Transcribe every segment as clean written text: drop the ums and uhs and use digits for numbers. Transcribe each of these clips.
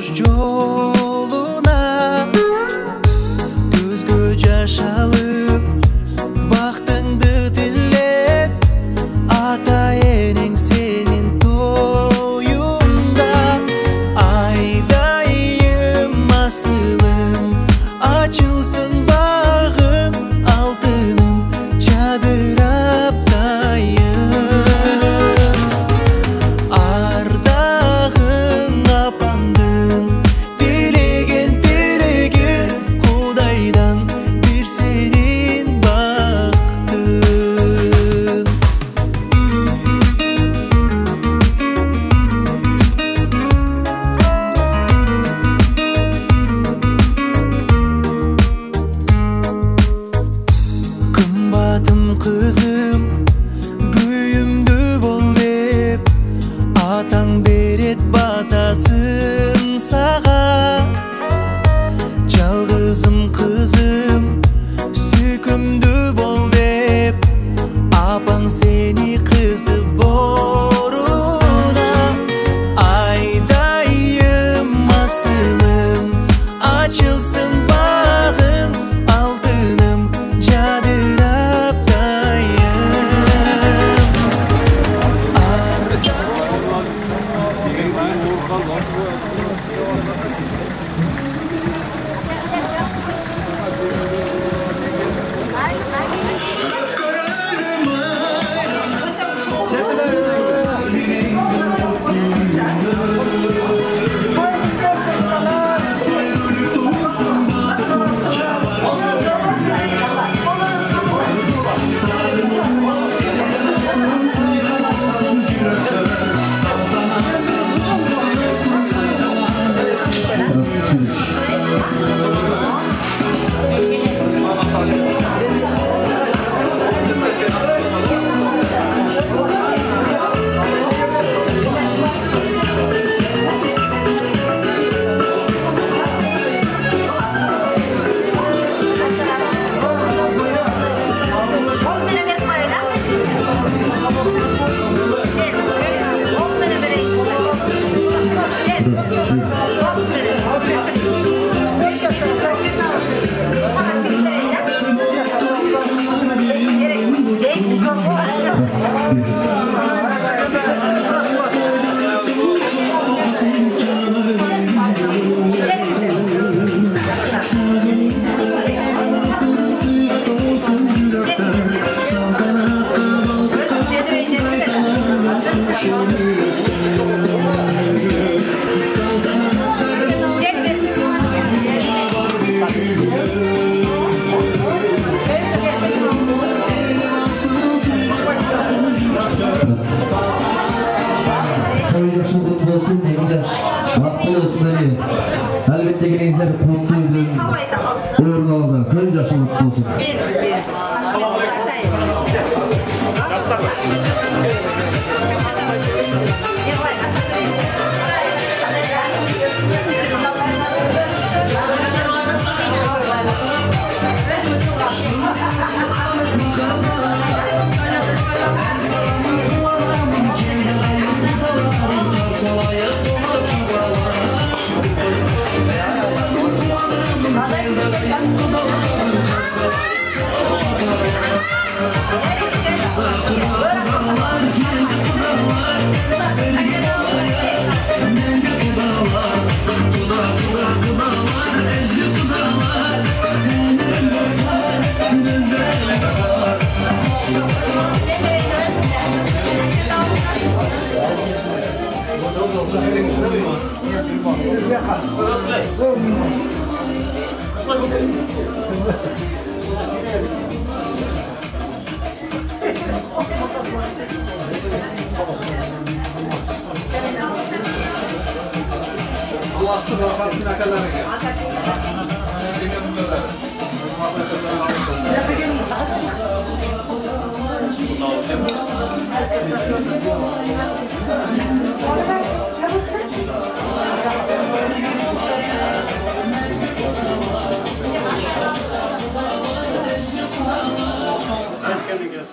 turmuş yoluna gözgö jaş alıp baktыңды dinlep ata ening senin toyunda aydayım asılım açılsın bağın altınım çadırap dayım ardağın apandım dilegen dilegen Kudaydan bir senin baktın Kımbatım kızım güyümdü bol dep atang beret batasın sağa Жалғызым kızım sükümdü bol dep apang seni kızı boruna aydayım asılım açılsın bağın altınım cadırap dayım Elbette gençler kutlu edin. Uğurlu olsun. Köy yaşı mutlu olsun.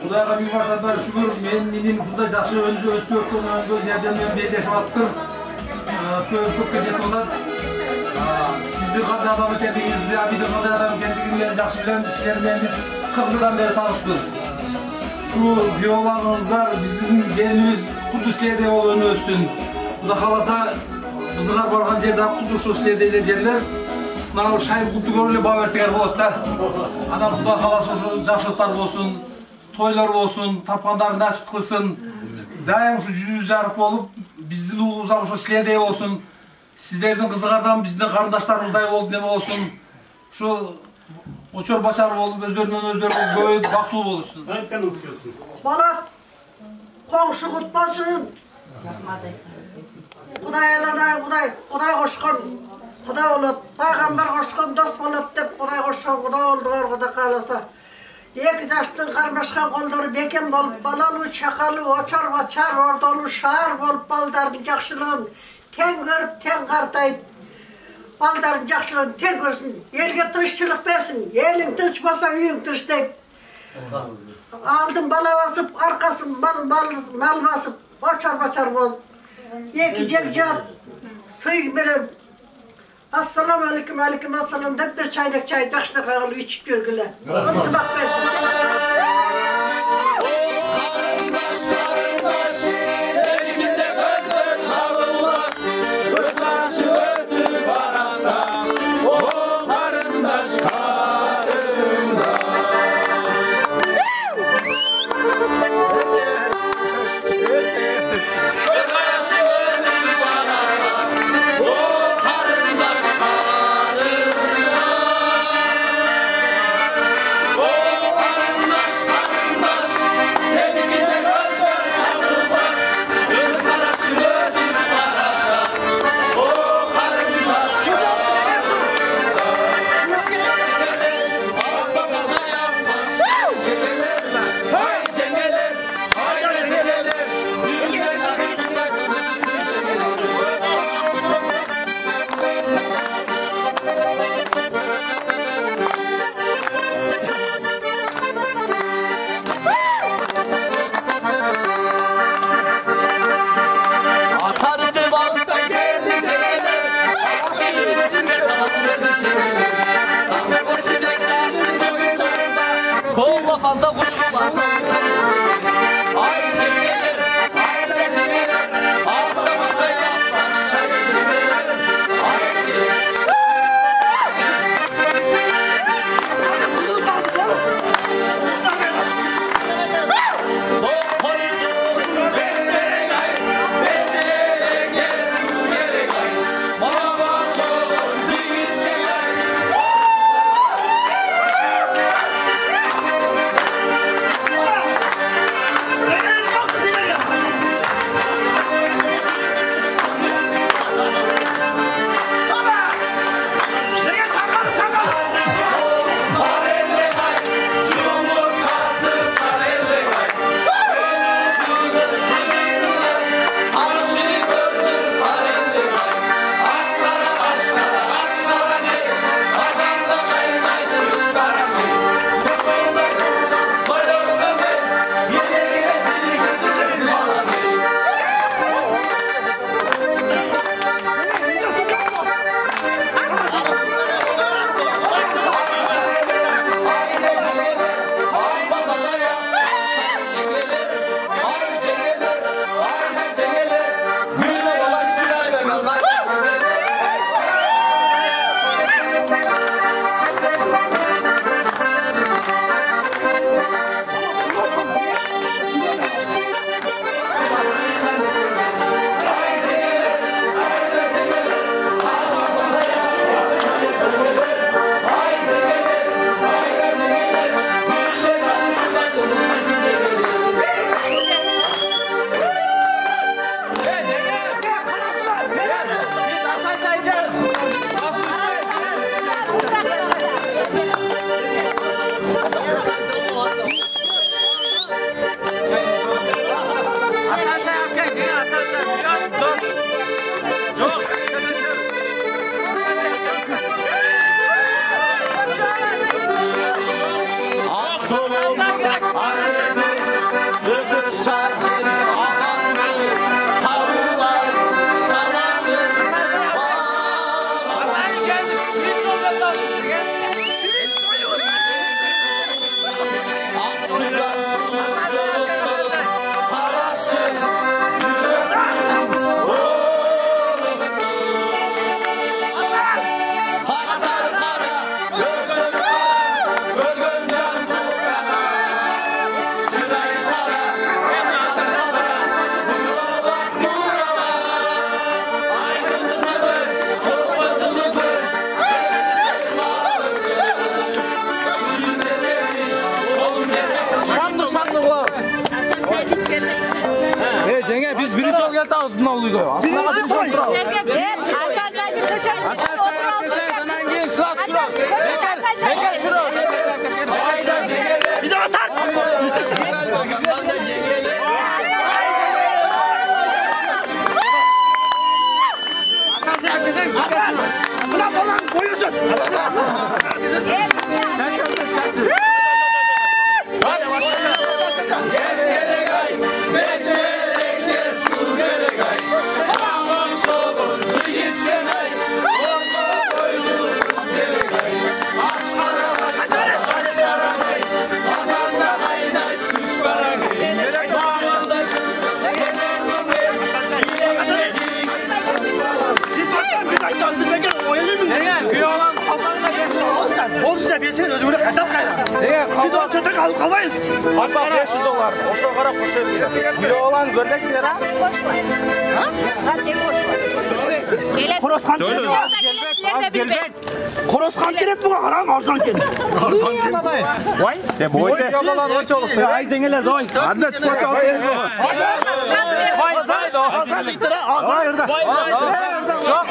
Kudayga bir varsada şükür, menin ufunda жақсы өзі өстіп өткен өз жерден мен белдесіп алып тұр. Көп keçет олар. Sizni qanday adam ekanligingizni, Abidin qanday adam ekanligini men yaxshi bilaman. Sizlar bilan biz 40 yildan beri tanışmiz. Şu biyolarımızlar bizim gelimiz Kudüs'lerde olduğunu östün. Bu da kalasa kızılar bargan yerde Kudüs'lerde edecekler. Bana o şayip kutlu görüyle bağ verseler bu da. Ana bu da kalasa şu жақшылықтар olsun, toylar olsun, tapkanlar nasip kılsın. Daim şu yüzümüz jarık olup, bizden uğuruzdan şu silerde olsun. Sizlerden kızılardan bizden karındaşlarımızday oldu deme olsun. Şu uçur başarılı olup özlerinden böyle baktığı olursun. Öğretmen okuyorsun. Balat, komşu kutmasın. Kuday elana, kuday hoşkun. Kuday olut, peygamber hoşkun, dost olut dep, kuday hoşkun, kuday oldular, kuday kalasa. Eki yaştın karmaşkan kolları beken bolup, balalı, çakalı, oçar, vaçar, ordolu, şahar bolup, baldarın jakşılığın ten görüp, ten kartayıp, baldarın jakşılığın ten görsün, elge tırışçılık versin, elin tırış bolsa üyün tırış deyip. Aldım bala basıp, arkasın mal basıp, oçar vaçar bolup, eki cekcat, suyu bilen, assalamu aleyküm, aleyküm assalam deyip bir çaydak çay jakşılık ağılı içip görgüler. Unutmak versin. gel tamam üstüne oluyor. Aslında kaçın çok duralım. Asal çayını köşeye. Asal çayı köşeye sana gelin sırat şurası. Bekar şurası. Bir de atar. Ulan falan koyuyorsun. Olunca bir sen özgürlük hatta kaynar. Biz o çöpte kalmayız. Hatta $500. Oşa kadar koşuyor. Bu oğlan gördük sigara. Koroskan çöpte. Koroskan çöpte bu haram ağızdan geldi. Vay. De boyda. Yalan o çoluk. Ay dengele zoy. Adna çıkmak al. Vay zay do. Ağzına çıktı ha. Ağzına. Çok.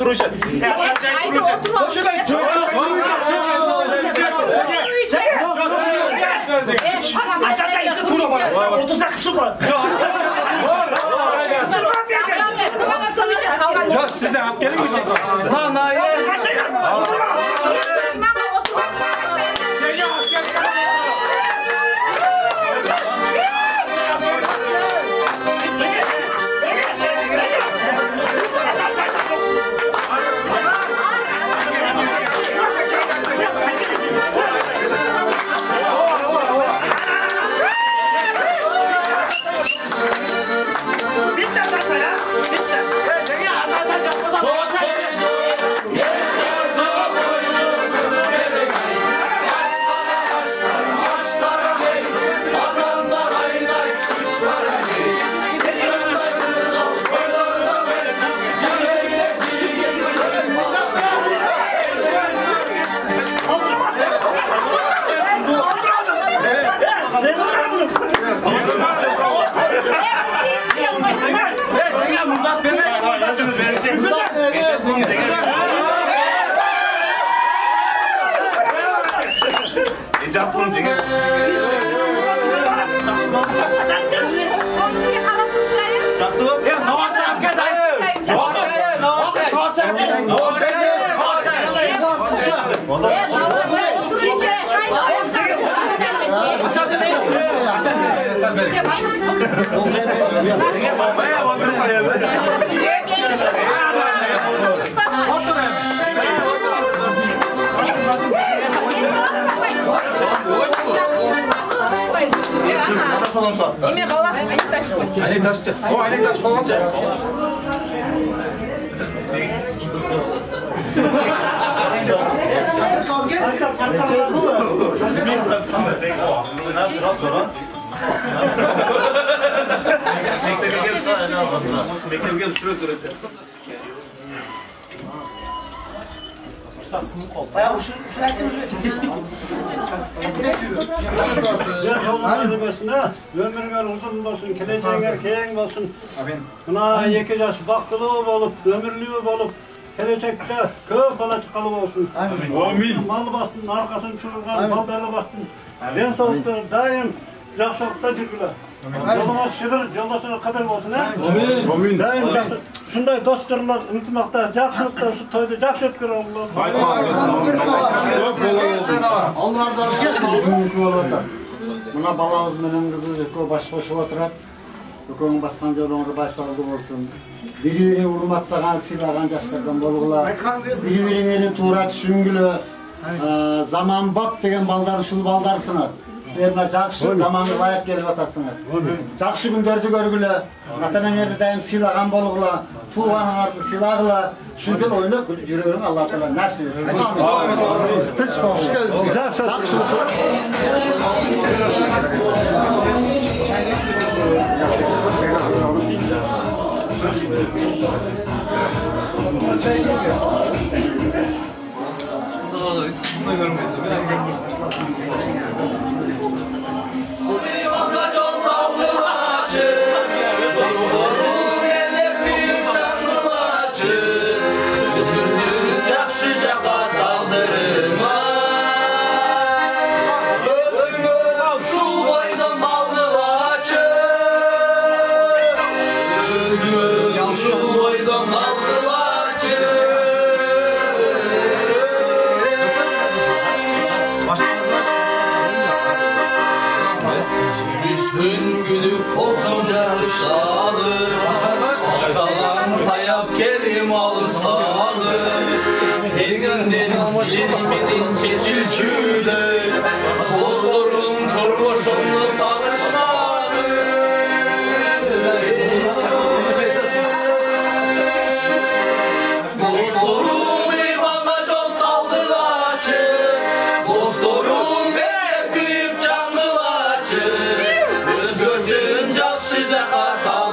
duruşu. Haydi oturalım. Otursak kısım var. Çok size hap gelin mi? Sanayi. Aynek taşçı. O aynek taş falan. Ömürüňer uzun bolsun, keleceğiňer keň bolsun. Buna 2 ýaş baktyly bolup, ömürlüğü bolup, gelecekte köp bala çykaly bolsun. Amin. Mal bassın, arkasyny çurgan, baldarly bassın. Den sowukda daýym jakşylykda жүрgüler. Yoluna şıdır, yoldaşına kadar bolsun ha. Amin. Amin. Daýym jakşy. Şunday dostlarlar ünitmakda, jakşylykda şu toýda jakşy ötkür Allah. Allah'ın da hoş geldin. Buna balağız menen kızı ökö baş koşup oturat. Ököňiň baskan joluňy başsaldy bolsun. Biri-birini urmatlagan, sylagan jaşlardan bolgular. Biri-birini tuura düşüngülü. Zaman bap degen baldar uşul baldarsыңар. Sizlerine jakşı zamanı laýyk gelip atasыңар. Jakşı gündördi görgülü. Ata-eneňerdi daýym sylagan bolgular. Tuğanyňardy sylagılar. Şundan oýnap ýüregiň Allah Taala nasip etsin. Amin. Tıç bolsun. Jakşı. Yerimizin çeçilçüde Bozdurum turboşumlu tanışmadı Bozdurum imana yol saldılaçı Bozdurum hep büyük canlılaçı Göz gözün caşıca katar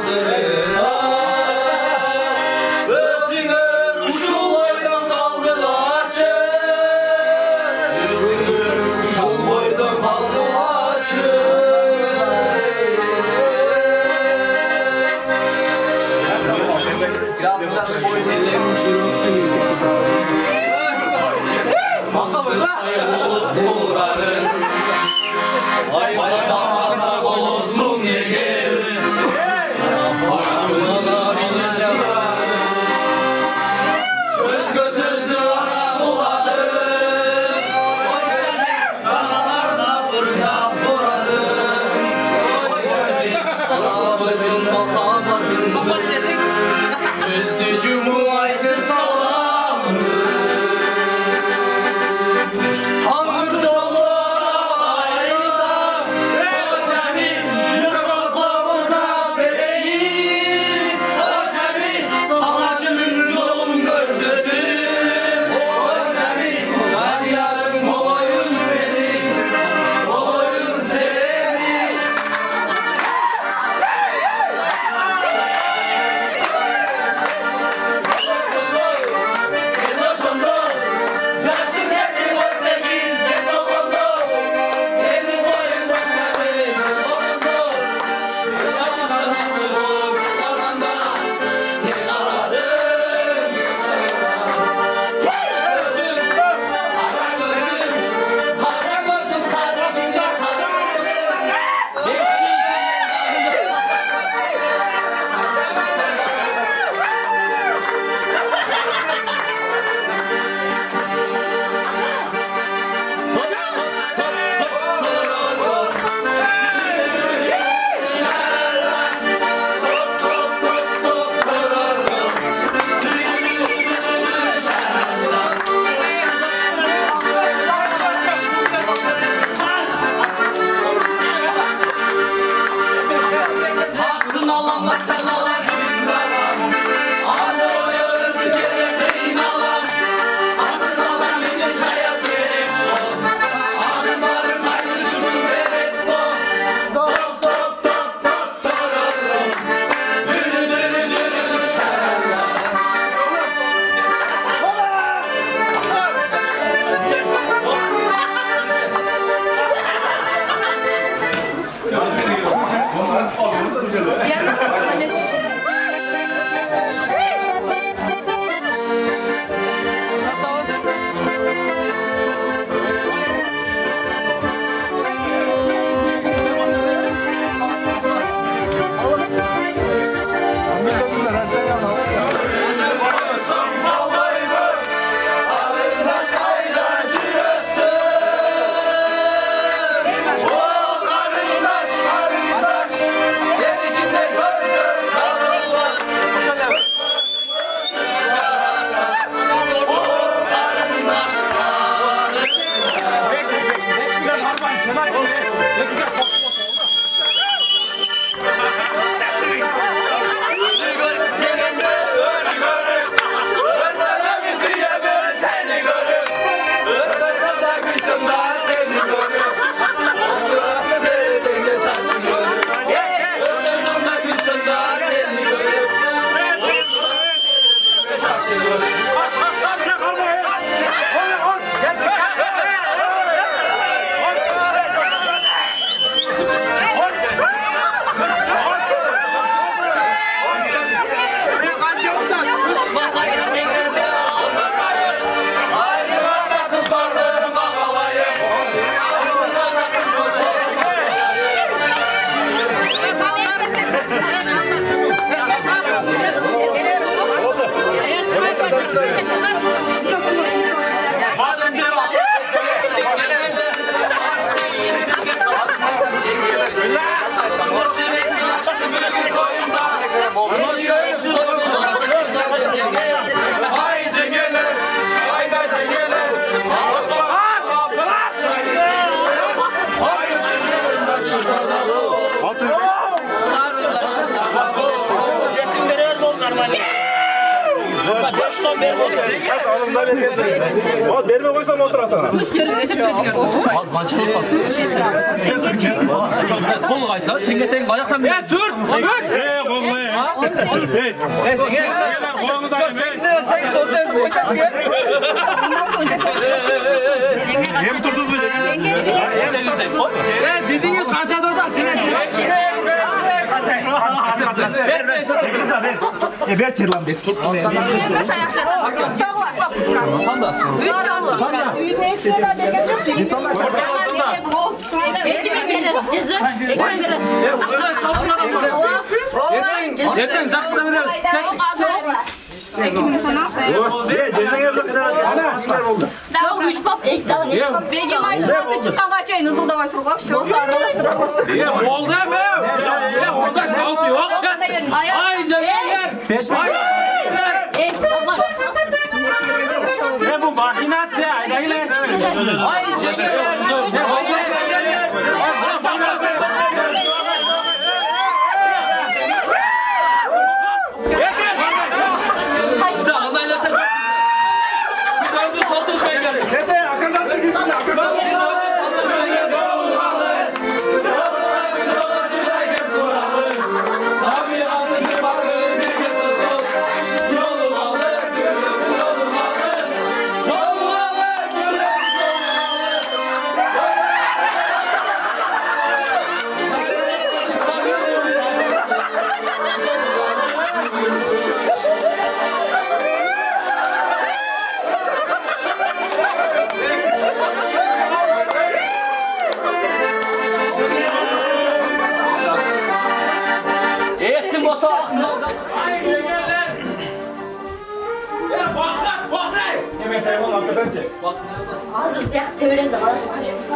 Berme koysam oturasana. Kol kaysa, tenge ayaktan bir. Türt! Hem turdunuz mu? Dediniz kança da Ver çırlan bir. Hasan da. Yetten zaksıda veriyoruz. Ekimini sana sayalım. Daha 3 bab ek daha ne? Bege maylı çıkan kaçayın hızlı davay turgap şu sarılaştırmıştık. Ya oldu mu? Ya olacak altı yok. Ay canım. 5 ay. Ne bu makinatı? Aydagiler. Ay canım. Hazır bir teoride arasında kaçmışsın.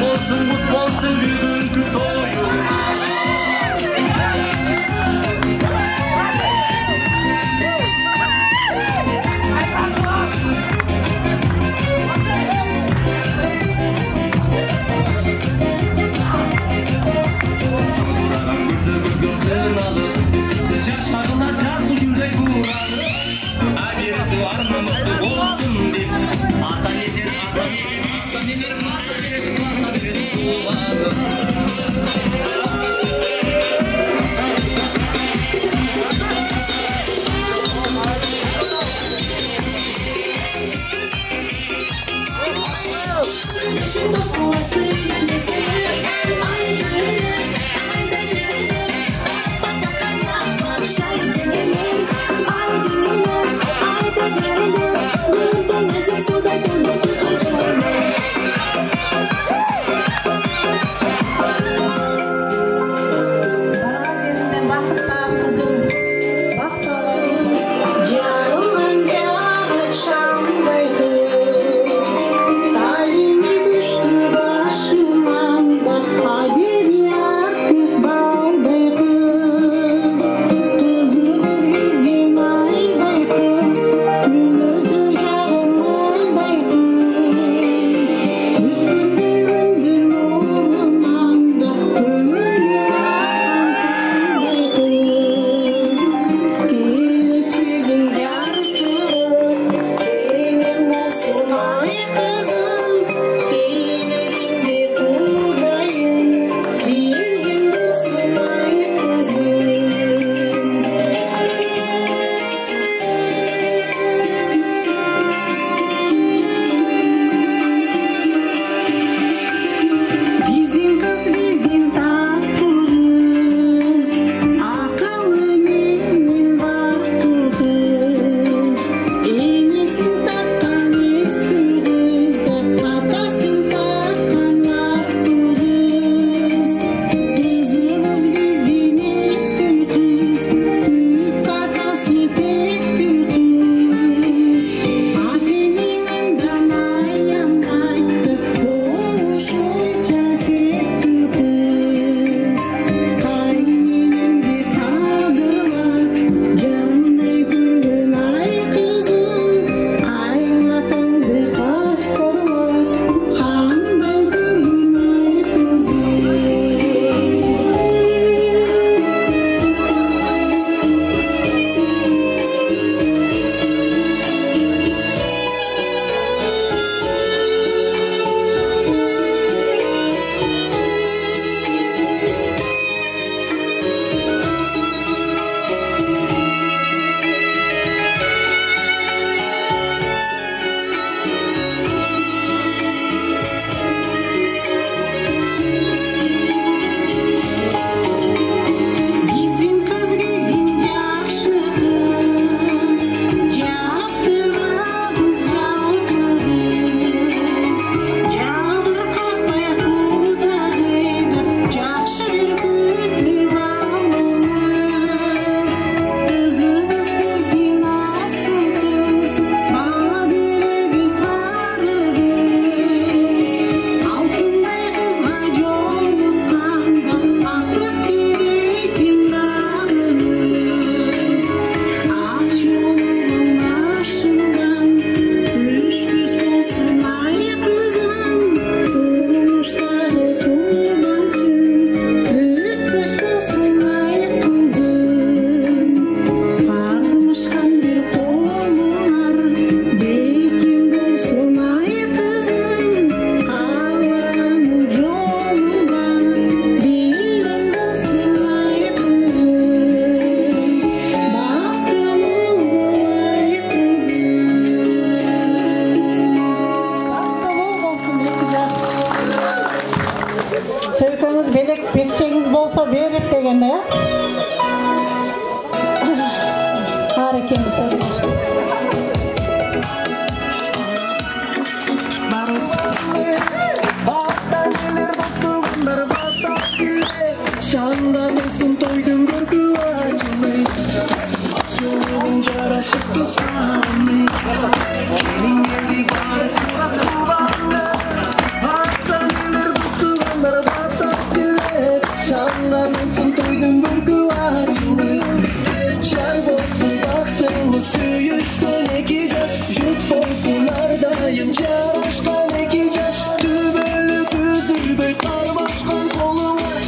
Olsun Söykөңүз белек бекчеңиз болсо берип дегенде ya. Harekemizde Şandan olsun toydum görgü acılı Açılığın caraşık tutamı Senin geldi bari kurak kuranlı Hatta neler dostluğunlar batak dilek Şandan olsun toydum görgü acılı Şark olsun baktığımı suyuştan ekeceğiz Jut olsun ardayım caraşkan ekeceğiz Tübelli düzülbey karmaşkan kolum var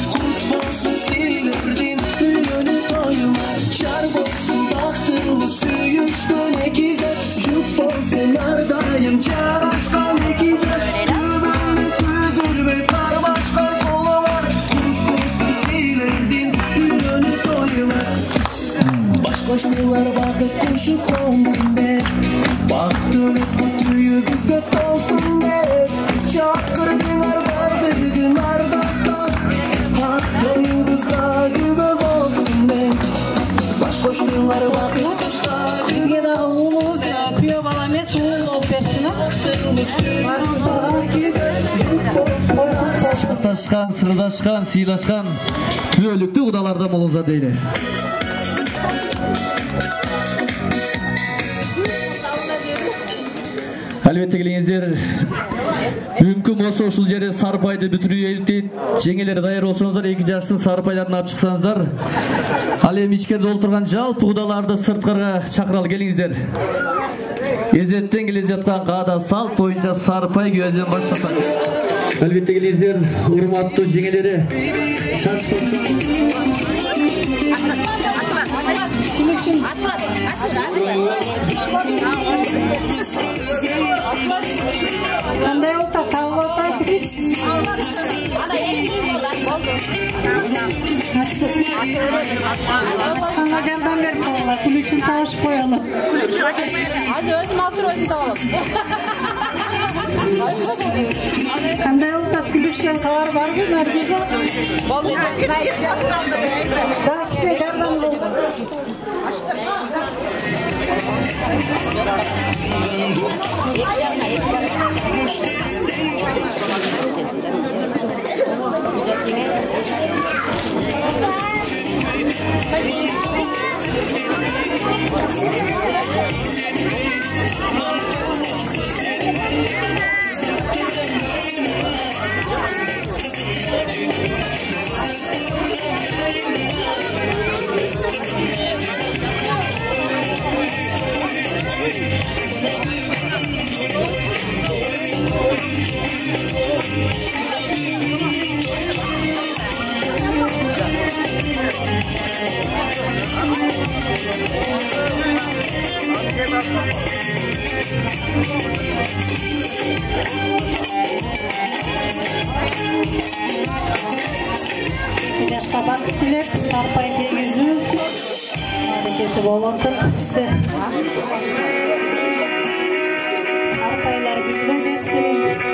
Şark olsun baktığımı suyuştan ekeceğiz Jut olsun ardayım caraşkan ekeceğiz Tübelli düzülbey karmaşkan kolum var Kut olsun silerdin ürünü doyular Başkoştular vakit kuşu konsun de Baktın kutuyu güzgöt olsun de Çakırdılar bardırdın ardaktan Hakta yıldızda gübek olsun de Başkoştular vakit Bizge dağı uğuluz kүйөө bala emes uğul olup bersin. Орташкан, сырдашкан, сыйлашкан түбөлүктүү кудалардан болуңуздар дейли. Албетте келиңиздер. Мүмкүн болсо ушул жерде сарпайды бүтүрүү элтейт. Жеңелер даяр болсоңуздар 2 жаштын сарпайларын алып чыксаңыздар. Ал эми ичкерде олтурган жалпы кудаларды сырткарга чакыралы келиңиздер. Эзеттен келе жаткан каада салт боюнча сарпай күйөөдөн баштасак. Албетте келиңиздер, урматтуу жеңелери. Кандай олта табып атат hiç? Açqanға жардам беріп қойғыла, күлүчүн тауышып қойғыла. Азы өзім алтыр өзім тауылым. Кандай олтат күлүштен хабар бар бу Наргиза? Болды. Да, кичине жардам болду. Жашқа бақыт тілеп, сарпай тегізу мерекесі болып отыр бізде. Сарпайлар күзге жетсін.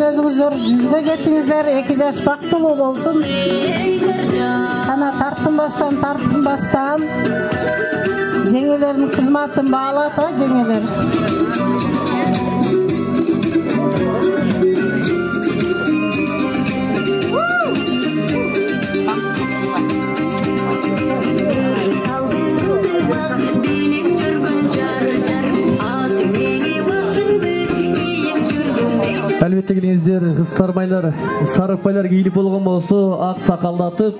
Өзіңіздер жүзге жеттіңіздер, 2 жаш бақыттылы болсын. Қана тартынбастан жеңелердің қызматын бағалап, жеңелер. кыстармайлар, сарыкпайлар кийилип болгон болсо, ак сакалдатып,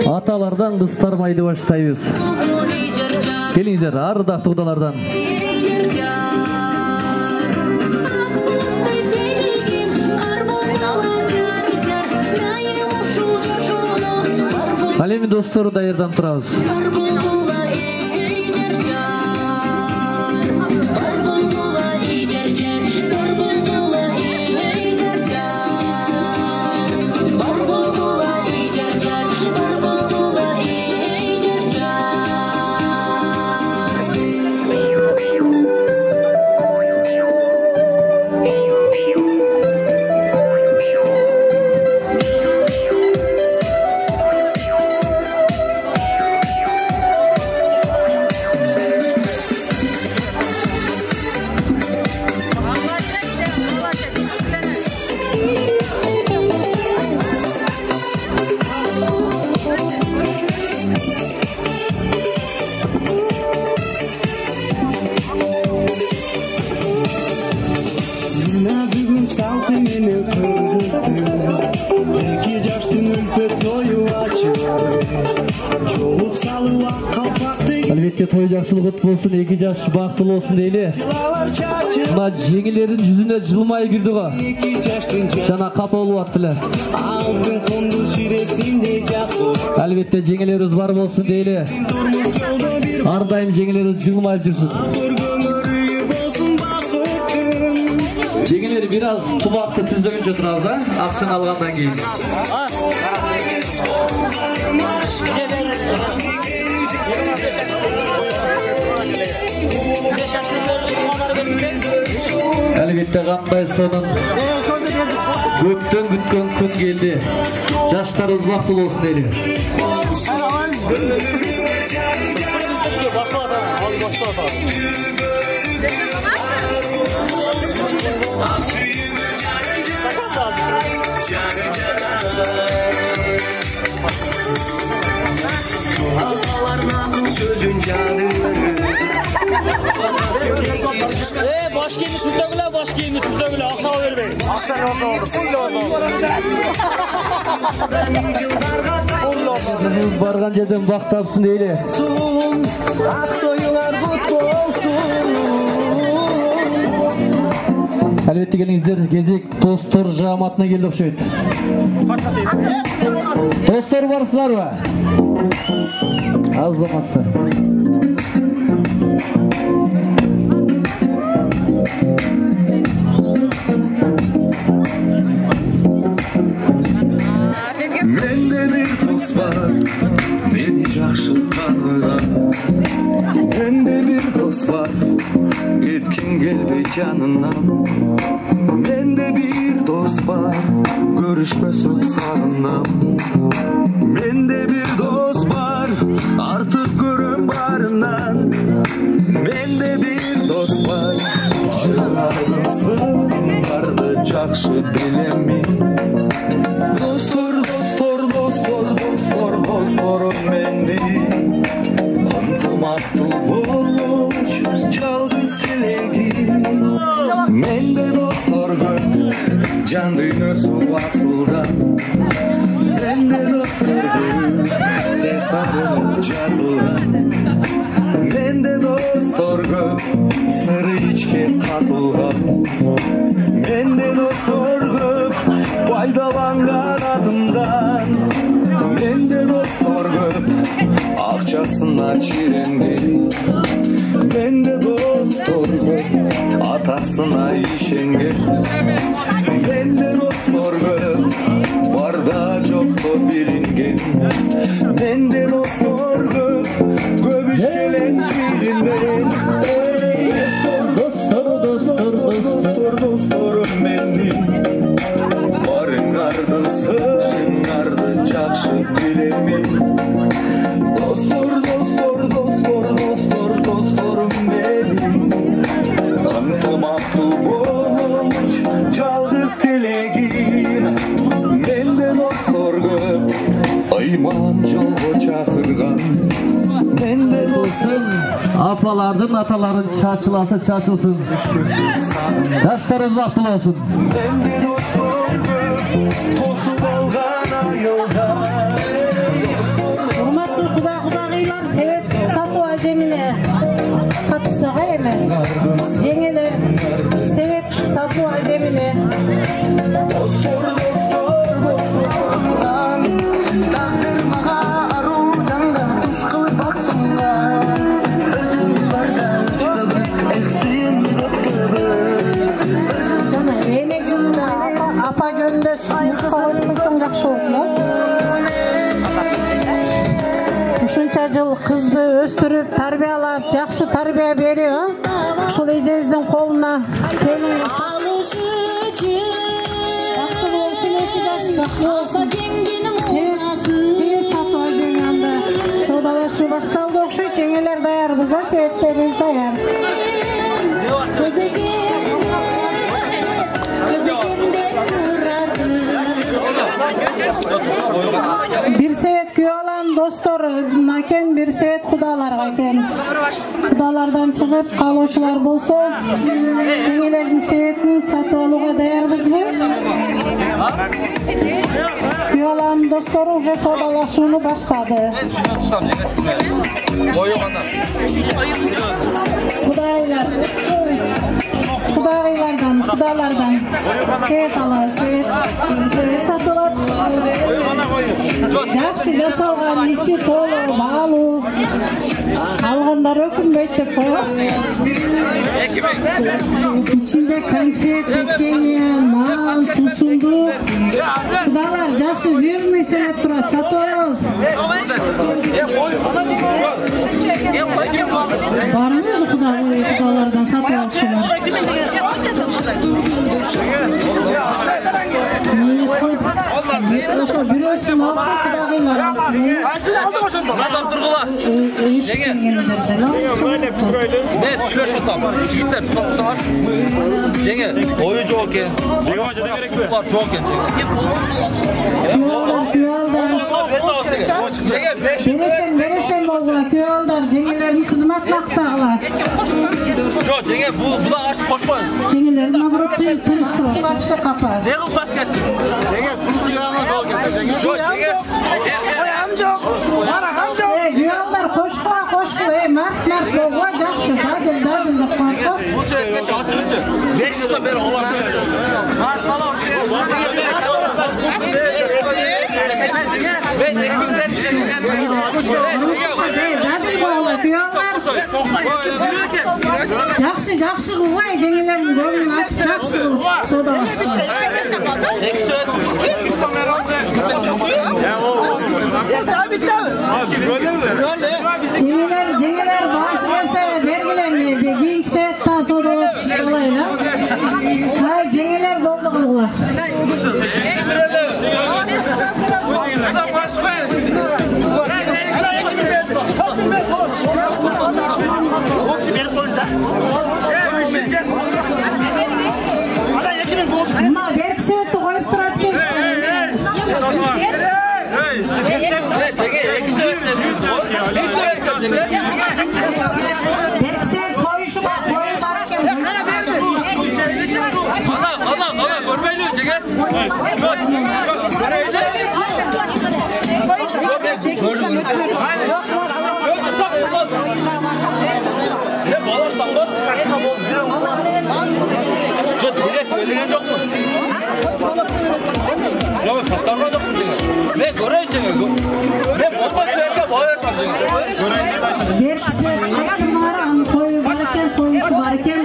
аталардан кыстармайды баштайбыз. Келиңиздер, ардактуу кудалардан. Ал эми достор, даярданып турабыз. Албетте той жакшылык болсун, 2 жаш бактылуу болсун дейли. Мына жеңилердин жүзүнө жылмай кирди го. Жана капа болуп аттылар. Албетте жеңилерибиз бар болсун дейли. Ар дайым жеңилерибиз жылмайып жүрсүн. Жеңилер бир аз тубакты түздөгөнчө турабыз, акчаны алгандан кийин. Әлбетте кандай сонун көптөн күткөн күн келди. Жаштарыбыз бактылуу болсун дейли. Başkenti tüzdögüle, başkenti tüzdögüle, akal vermeyin. Aslan orada Biz bargan жерден бак тапсын дейли. Әлбетте келиңиздер, кезек достор жаматына келди окшойт. Достор барсыздарбы? Аз заматсыздар. Менде bir dost var, beni жақсы таныған. Менде bir dost var, кеткім келбей жанынан. Менде bir dost var, görüşmesек сағынам. Менде bir dost var, artık görüm barından. Менде bir dost var, жанардың сырларды жақсы білемін. Dostorum benim, ынтымақтуу болуш жалгыз тилегим. Менде достор көп, жан дүйнөсү басылган. Менде достор көп, тестадон жазылган. Менде достор көп, сыры ичке катылган. Менде достор көп, пайдаланган атымдан. Менде dostor көп, акчасына чиренген. Менде dostor көп, атасына ишенген. Менде dostor көп, барда жокто билинген. Менде dostor көп, көп ишкелен билинген. Досторум менин, барыңарды сырыңарды жақсы білемін. Досторум менин, ынтымақтуу болуш жалгыз тилегим. Менде достор көп, ыйман жолго чакырган. Менде достор Апалардын аталарын чачыласа чачылсын. Жаштарыбыз бактылуу болсун. Менде достор Sarpay jönünde söylemiyorsun жақсы oldu. Ушунча жыл кызды өстүрүп, тарбиялап, жакшы тарбия берип, ушул эжебиздин колуна келип бактылуу болсун, 2 жаш бактылуу болсун. Себет сатып жеңгенде соодалашуу башталды окшойт. Жеңелер даярбыз, себеттерибиз даяр. Bir sebet köyü alan dostlar naken, bir sebet kudalarga ken. Kudalardan çıkıp kaluşular bolsa, jеңелердин себетин сатып алууга даярбызбы? Köyü alan dostlar уже соодалашууну баштады. Kudalardan sebet alır, sebet satılır. Жақсы жасалған, içi толы, бағалу. Алғандар өкінбейт деп қояр. İçinde konfet, печенье, нан, сусындық. Кудалар жақсы жирный себет тұрады, сатып алыңыз. Барыңыз кудалардан сатып алышыңыз. Biliyorsun olsa kudağıyla aslında. Aldı başında. Adam durgula. Ne süreç atam. Gitler tutsalar. Jenge oyu çok ken. Var çok ken. Берешем болула күйалдар, жеңелердин кызмат бактагыла. Жок, жеңе bu da aç koşma. Жеңелердин наоборот тырыштырып, вообще капа. Ne kıl pas ketsin? Jenge susu yağına kal getir jenge. Жок, жеңе. Oyam жоқ. Baragam жоқ. Күйалдар кошкула, март болула жакшы. Дадыл деп коюп. Bu süreçte çalışırıcı. 5 yıldan beri olan. Ben ekibimden Дадыл болула күйалдар. Жақсы кылгай, жеңелердин көңүлүн ачып жакшы кылып соодалашты. Жеңелер баасы келсе бергиле, кийинки себетте соодалашып алайлы. Жеңелер болду кылгыла. Мына берки себетти коюп турат экенсиз. Берки себет союшуга коюп бар экен. Ana görmeyle çeker. Ne balaştan bak. Çok direkt öyle çok mu? Ya ben kaskanma yok mu? Ne göreyim çeker. Ne bomba söylerken bağır var çeker. Berki sebet bunları koyup бар экен, союшу бар экен.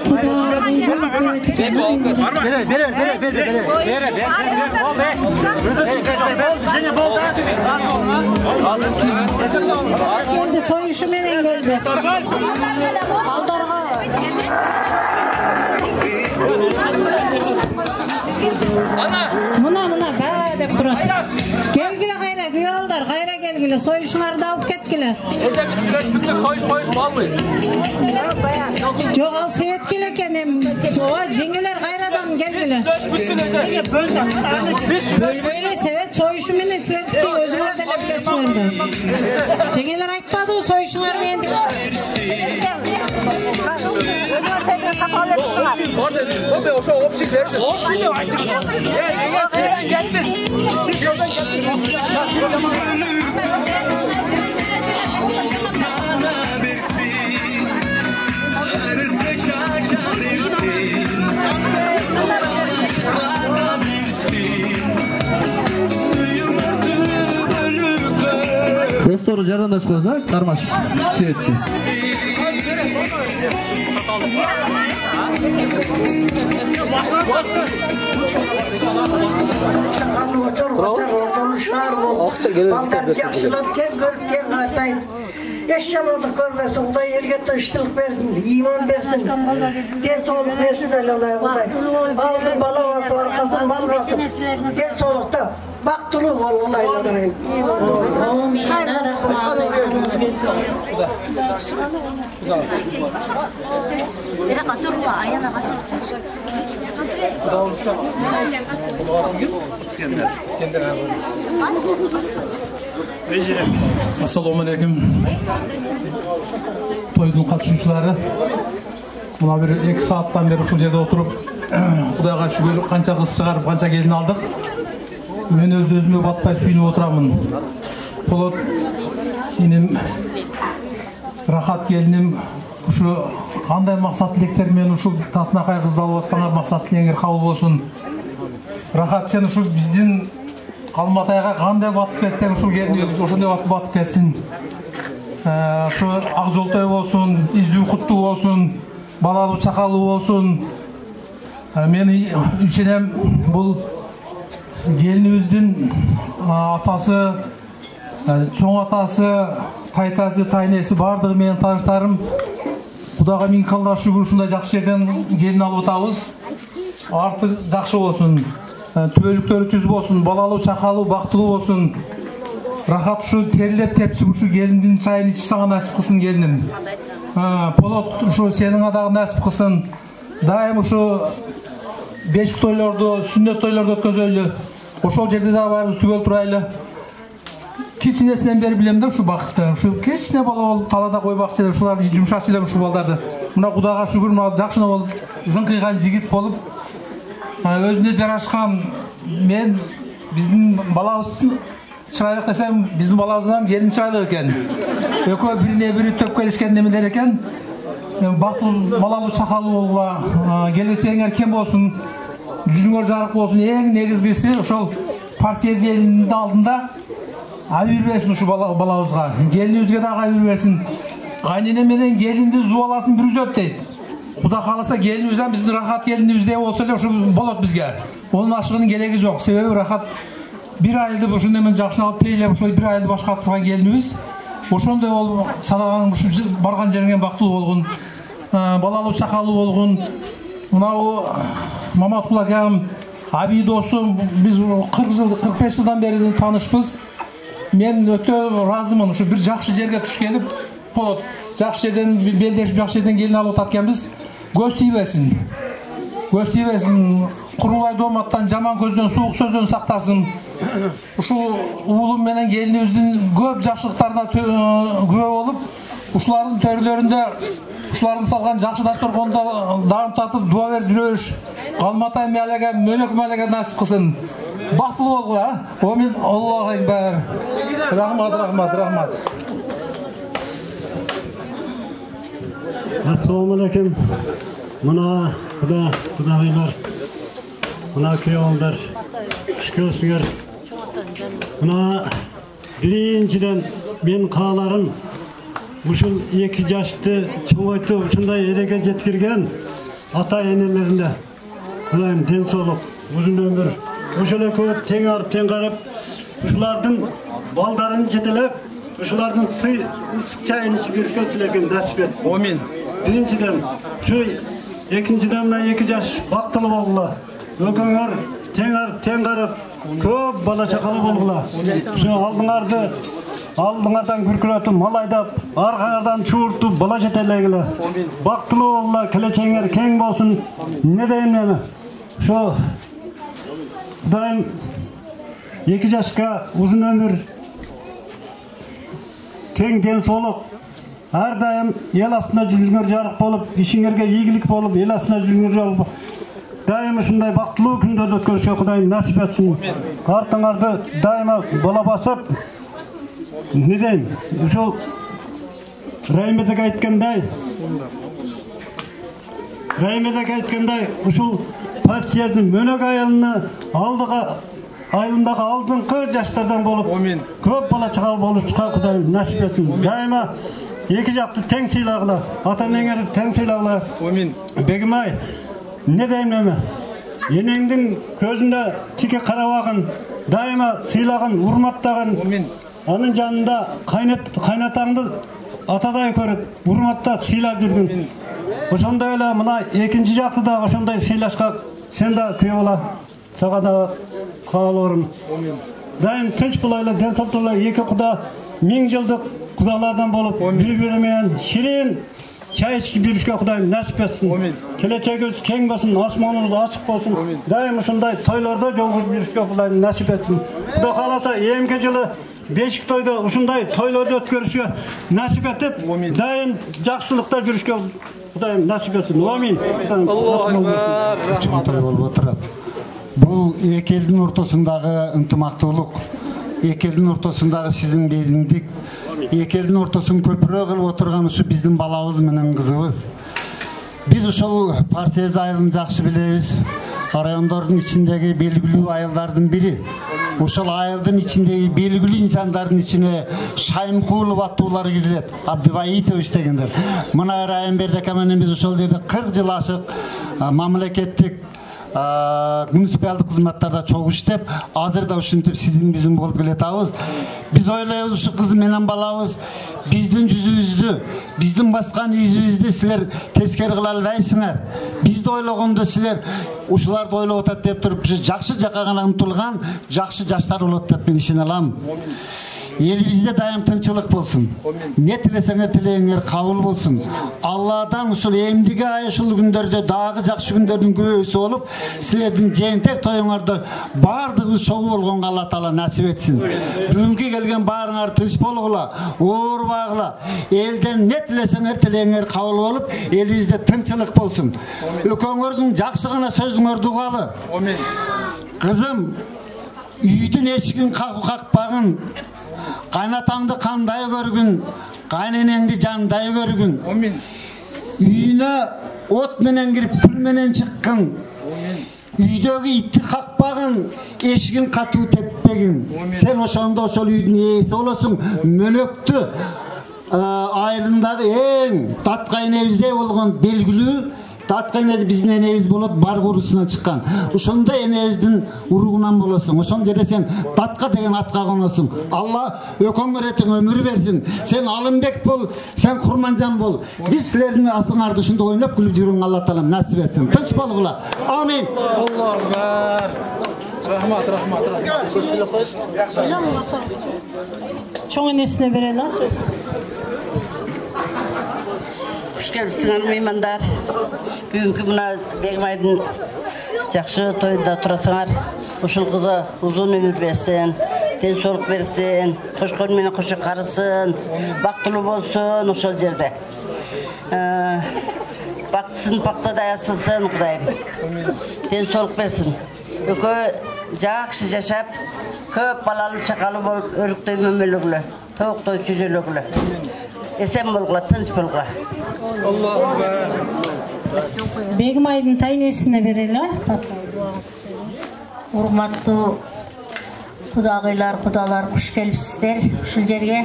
Geldi soyuşu menen geldi. Aldarga. Mına baa dep turat. Gelgile gayra güyalдар, gayra gelgile soyuşmaарды alıp ketkile. Жоқ ал себет келекен эми. Жеңелер кайрадан келгиле. Бөлбөйлө себет союшу менен силердики өзүңөр деле билесиңер да. Жеңелер айтпадыбы союшуңар менен? Var dedi. O be oşa opsi verdi. Opsi diyor artık. Ya gelmez. Siz yoldan geldiniz. Dostlar жардамдашканыңыздар кармаш себетти. Baldarını yaxşılап, ken görüp, ken atayın. Eş yamanlık görmesin, Kuday elge tınçtılık versin, iman versin, den soğuk versin öyle olay Kuday. Aldın bala basın, arkasın mal basın, den soğukta baktılığı ol olaylarım. Amin. Rahmat aytkanız kelsin. Assalomu alaykum. To'yning qatnashchilari. Buna bir 2 saatdan beri şu yerda oturup Xudoga şükür qancha qiz chiqarib, qancha kelin aldık. Men o'zimga batpay suyunib o'tiraman. Po'lat inim rahat gelinim şu qanday maqsad tileklermen şu tatnaqay qizdi alып atsaңар maqsad tilеңер qabul bolsun. Rahat sen şu bizdin Almatayga qanday batып ketсең şu gelin ошондой batып кетсин. Şu Акжолтой болсун, издүү куттуу болсун, балалуу чакалуу болсун. Мен ишенем бул gelинибиздин атасы, чоң атасы, тайтасы, тайнеси бардыгы менен тааныштарым. Кудайга миң кылда шүгүр ушундай жакшы жерден келин алып атабыз. Арты жакшы болсун. Түбөлүктөрү түз болсун, балалуу, чакалуу, бактылуу болсун. Рахат ушу терлеп тепчип ушу келиндин чайын ичип сага насип кылсын келиним. Полот ушу сенин дагы насип кылсын. Дайым ушу бешик тойлорду, сүннөт тойлорду өткөзөлү. Ошол жерде дагы баарыбыз түгөл турайлы. Кичинесинен бери билем да ушу бакытты. Ушу кичине бала болуп талада кой бакчыда ушуларды жумшатчы элем ушу балдарды. Мына Кудайга шүгүр, мына жакшына болуп, зыңкыйган жигит болуп, өзүнө жарашкан мен биздин балабыз чырайлык десем, биздин балабыздан келин чырайлык экен. Экөө бирине бири төп келишкен немелер экен. Бактылуу, балалуу, чакалуу болууга келесеңер кем болсун, жүзүңөр жарык болсун. Эң негизгиси ошол партия элинин алдында ай берсин ушу балабызга. Келинибизге дагы ай берсин. Кайнене менен келинди зубаласын бир үзөт дейт. Куда кааласа келинибизден биздин рахат келинибиздей болсо эле ушу болот бизге. Онун ашыгынын кереги жок. Себеби рахат бир айылды ошондой менен жакшыналып тейлеп ошол бир айылды башкарып турган келинибиз. Ошондой болуп садаган ушу барган жериңен бактылуу болгон, балалуу, чакалуу болгон. Мынау Маматкул акам, аби досум, биз 40 жыл, 45 жылдан бери таанышпыз. Мен өтө ыраазымын. Ушу бир жакшы жерге туш келип, болот. Жакшы жерден белдешип жакшы жерден келин алып атканбыз. Көз тийбесин. Көз тийбесин. Курулай дооматтан, жаман көздөн, суук сөздөн сактасын. Ушул уулум менен келинибиздин көп жакшылыктарына күбө болуп, ушулардын төрүлөрүндө ушулардын салган жакшы дасторконду даам татып дуа берип жүрөбүш. Калматай мээлеге, мөлөк мээлеге насип кылсын. Бактылуу болгула. Амин. Аллаху акбар. Рахмат, рахмат, рахмат. Assalomu alaykum. Mına Kudaylar. Mına köyollar. Şükürsünger. Mına birinciden men kaalarım ушул 2 жашты чоңойтуп ушундай эреге жеткирген ата энелеринде Кудайым ден соолук, узун өмүр, ошол экөө тең арып, тең карап, ушулардын балдарын жетелеп, ушулардын ысык чайын ичип жүрүшкө силерге насип этсин. Амин. Биринчиден, ушу экинчиден мына 2 жаш бактылуу болгула. Экөөңөр тең арып, тең карап, көп бала чакалуу болгула. Ушу алдыңардан күркүрөтүп, мал айдап, аркаңардан чууртуп, бала жетелегиле. Бактылуу болгула, келечегиңер кең болсун. Не дейм эми? Ошо Кудайым 2 жашка узун өмүр, кең ден соолук, ар дайым эл астында жүрүңөр жарык болуп, ишиңерге ийгилик болуп, эл астында жүрүңөр болуп, дайым ушундай бактылуу күндөрдү өткөрүшкө Кудайым насип этсин. Артыңарды дайыма бала басып, не дейм? Ушул Райымбек айткандай, ушул партиядын мөнөк айылындагы алдыңкы жаштардан болуп, көп бала чакал болушка Кудайым насип этсин. Дайыма 2 жакты тең сыйлагыла, ата энеңерди тең сыйлагыла. Амин. Бегим ай, не дейм эми? enеңдің көзünde tike қарабағын, daima сыйлағын, урматтағын, анын жанында қайнатаңды атадай көріп, урматтап, сыйлап жүргін. Ошондай эле мына экинчи жакты да ошондай сыйлашка сен да күйөө бола. Сага да каалоорум. Дайым тынч булайлы, ден соолуктуулар эки куда 1000 жылдык кудалардан болуп, бири-бири менен ширин чай ичип жүрүшкө Кудайым насип этсин. Келечегибиз кең болсун, асманыбыз ачык болсун. Дайым ушундай тойлордо жолугушуп жүрүшкө Кудайым насип этсин. Кудай кааласа, эмки жылы бешик тойдо ушундай тойлорду өткөрүшкө насип этип, дайым жакшылыкта жүрүшкө Кудайым насип этсин. Амин. Аллаху акбар. Болуп отурат. Бул эки элдин ортосундагы ынтымактуулук, эки элдин ортосундагы сиздин бийликтик, эки элдин ортосун көпүрө кылып отурган ушу биздин балабыз менен кызыбыз. Биз ушул партияз айылын жакшы билебиз. Райондордун ичиндеги белгилүү айылдардын бири. Ошол айылдын ичиндеги белгилүү инсандардын ичине Шайымкулов аттуулар кирилет. Абдыбаитович дегендер. Мына Райымбердик менен биз ошол жерде 40 жыл ашык мамлекеттик муниципалдык кызматтарда чогуу иштеп, азыр да ушинтип сиздин биздин болуп келатабыз. Биз ойлойбуз ушу кыз менен балабыз биздин жүзүбүздү, биздин баскан изибизди силер тескери кыла албайсыңар. Бизди ойлогондо силер ушуларды ойлоп атат деп туруп, жакшы жакка гана умтулган жакшы жаштар болот деп мен ишене алам. Элибизде дайым тынчылык болсун. Не тилесеңер тилегиңер кабыл болсун. Алладан ушул эмдиги ай ушул күндөрдө дагы жакшы күндөрдүн көбөйүүсү болуп, силердин жээнтек тоюңарды бардыгыбыз чогуу болгонго Алла Таала насип этсин. Бүгүнкү келген баарыңар тынч болгула, оорубагыла. Элден не тилесеңер тилегиңер кабыл болуп, элибизде тынчылык болсун. Экөөңөрдүн жакшы гана сөзүңөрдү угалы. Кызым, үйдүн эшигин какпагын, кайнатаңды кандай көргүн, кайненеңди жандай көргүн. Үйүнө от менен кирип, пүл менен чыккын. Үйдөгү итти какпагын, эшигин катуу теппегин. Сен ошондо ошол үйдүн ээси болосуң. Мөнөктү айылындагы эң татка энебиздей болгон белгилүү татка энеси биздин энебиз болот, баргы урусунан чыккан. Ошондо энебиздин уругунан болосуң. Ошол жерде сен татка деген атка коносуң. Алла өкөңөр этиң өмүр берсин. Сен Алымбек бол, сен Курманжан бол. Биз силердин атыңарды ушунда ойноп күлүп жүрүүңү Алла Таалам насип этсин. Тынч болгула. Амин. Аллаху акбар. Рахмат. Чоң энесине берели сөз. Hoş gelipsиңер меймандар. Бүгүнкү мына Бегимайдын жакшы тойунда турасыңар. Ушул кызга узун өмүр берсин, ден соолук берсин, тошкон менен кошо карысын, бактылуу болсун ошол жерде. Бактысын пактадай асылсын Кудайым. Ден соолук берсин. Экөө жакшы жашап, көп балалуу чакалуу болуп, өрүктөй мөмөлөгүлө, тооктой чүжөлөгүлө. Esem bolgula, tınç bolgula. Allahu akbar. Бегимайдын тайнесине берели. Урматтуу кудагыйлар, кудалар, куш келипсиздер ушул жерге.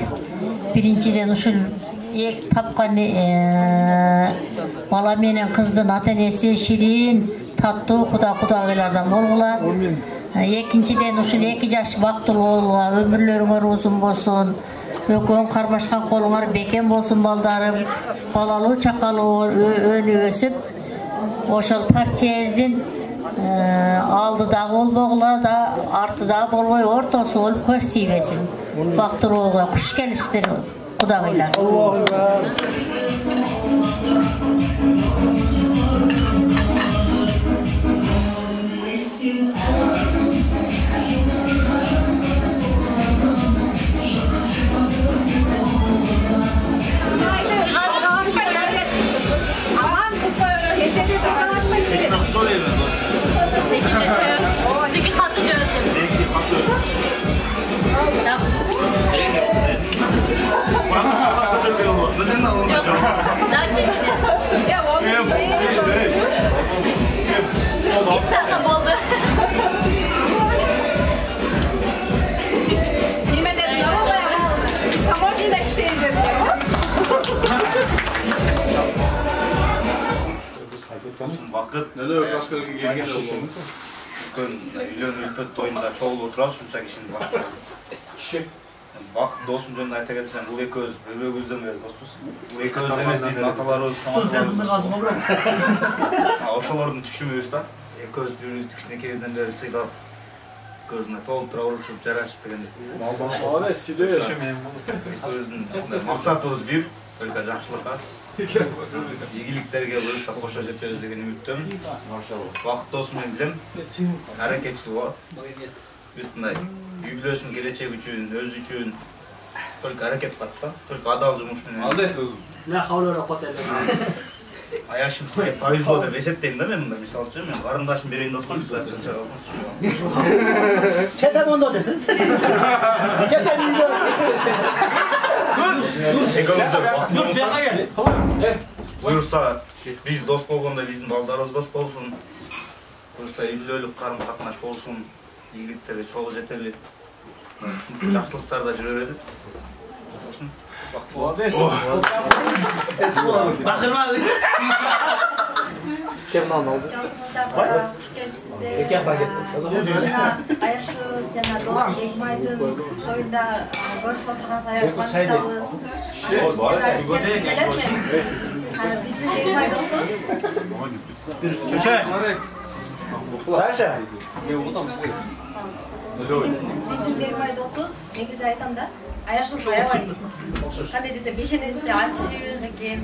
Биринчиден ушул эк тапкан бала менен кыздын ата-энеси ширин, таттуу кудагыйлардан болгула. Экинчиден ушул 2 жаш бактылуу болгула, өмүрлөрүңөр узун болсун. Өкөн кармашкан колуңар бекем болсун балдарым. Балалуу чакалуу өнүп өсүп, ошол партиябыздын алдыдагы болбогула да, артыдагы болбой ортосу болуп көз тийбесин. Бактылуу болгула, куш келипсиздер кудагыйлар. Sekiz katlı gördüm. болсын бақыт. Үлкен үйлен үлпет тойында чогулуп отурабыз, ушунча кишинин башчылыгы. Бақыт досым жөнүндө айта кетсем, бул экөөбүз бөлбөгүбүздөн бери доспуз. Бул экөөбүз эмес, биздин аталарыбыз, чоң аталарыбыз. Ошолордун түшүмүбүз да. Экөөбүз бири-бирибизди кичинекейибизден бери сыйдап, көзүнө толтура урушуп, жарашып дегендей. Экөөбүздүн максатыбыз бир, только жакшылыкка, ийгиликтерге буюрса кошо жетебиз деген үмүттөмүн. Бакыт досум менен билем, аракетчил болот. Бүтүндай үй бүлөсүнүн келечеги үчүн, өзү үчүн только аракет кылат да, только адал жумуш менен. Алдайсыз өзүң. Мен кабылып кат эле. Аяшым сизге повезло деп эсептейм да мен мында, мисалы үчүн мен карындашым берейин деп атсам, сиз канча каласыз? Кетем ондо десеңиз. Кетем үйдө. Экөөбүздө бактыбыз. Буюрса, биз дос болгондо биздин балдарыбыз дос болсун. Буюрса, үй бүлөлүк карым-катнаш болсун. Ийгиликтерге чогуу жетели. Жакшылыктарда жүрө берели. Ошосын бактылуу болот. Бакырма. Кем алды? Эки пакет. Аяшыбыз жана дос Бегмайдын тоюнда көрүп отурганыбыз аябай кубанычтабыз. Биздин Бегмай досубуз. Дальше. Биздин Бегмай досубуз, негизи айтам да, Аяшыбыз аябай кандай десе бешенеси ачык экен.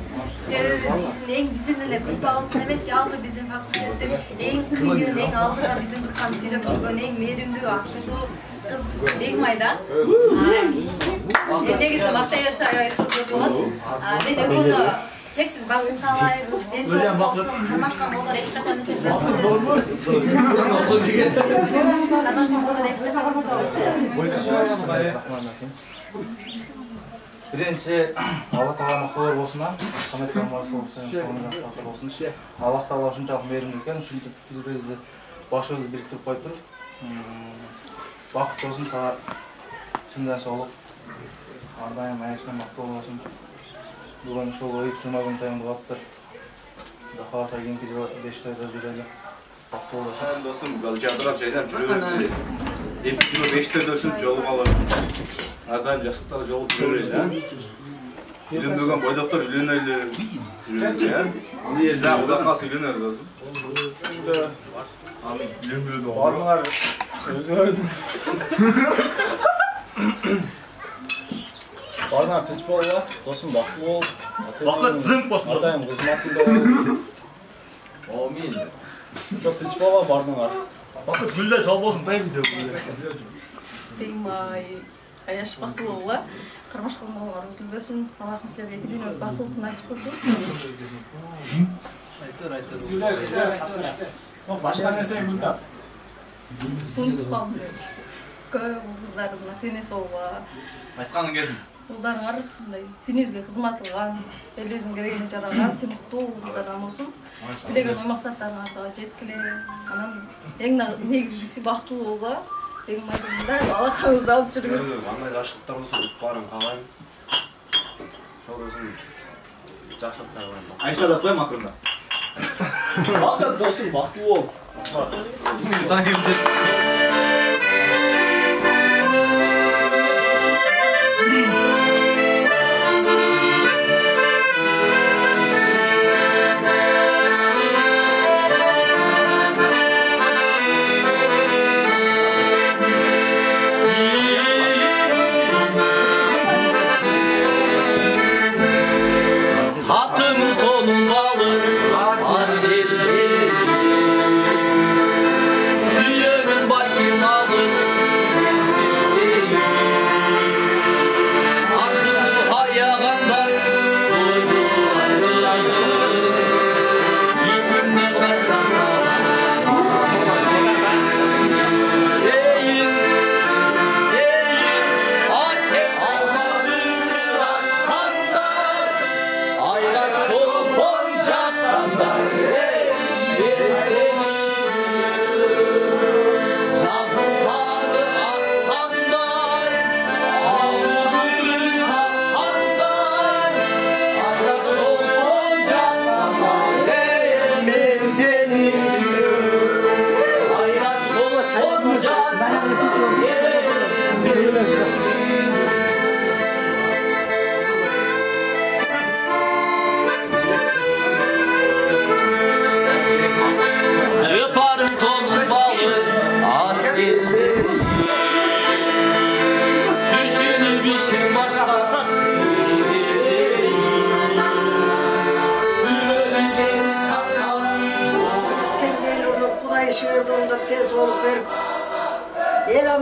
Себеби биздин эле группабыздын эмес, жалпы биздин факультеттин эң кыйын, эң алдыга биздин группаны сүйрөп жүргөн эң мээримдүү, акылдуу кыз Бегмай да. Негизи мактай берсе аябай сот болот. Мен экөөдө чексиз багып калайбыз, ден соолук болсун, кармашкан болсо эч качан Биринчи Алла Таала макталар болсун, Ахмет Камалов болсун. Алла Таала ушунчалык мээримдүү экен, ушинтип биз-бизди башыбызды бириктирип коюп туруп, бакыт болсун, сага чындан соолук, ар дайым аяшкан бактылуу болсун. Бүгүн ушул 20 күн тайымды каптыр. Кудай кааласа кийинки жылы 5 тойдо жүрөлү. Бактылуу болсун. Досум, жадырап жайдан жүрөлү. 2 жыл 5 тойдо ушинтип жолугалы. Ар дайым жакшылыктарга жолугуп жүрөлү, а? Үйлөнбөгөн бойдоктор үйлөнөлү. Эмне да, Кудай кааласа үйлөнөр досум. Амин. Үйлөнбөдү. Бардыңар өзүңөрдүн. Бардыңар тынч болгула, досум бактылуу бол. Бакыт зым болсун. Атайым кызматында бол. Амин. Жок тынч болго бардыңар. Бакыт гүлдө сол болсун тайым деп. Бегмай Аяш бактылуу боло. Кармашкан балдарыбыз үлбөсүн. Аллахым силерге эки дүйнөлүк бактылыкты насип кылсын. Башка нерсе күлтат. Сунуп калдым. Көп кыздардын ата-энеси болго. Айтканың келдим. Кыздар мындай динибизге кызмат кылган, элибиздин керегине жараган, сыймыктуу кыздардан болсун. Тилеген ой максаттарыңарга жеткиле. Анан эң негизгиси бактылуу болго. Бегмайдын алакабызды алып жүргүз. Кандай жакшылыктар болсо баарын каалайм. Ошол жакшылыктар бар. Айша да коем акырында. Бакыт досум бактылуу бол. Suyumun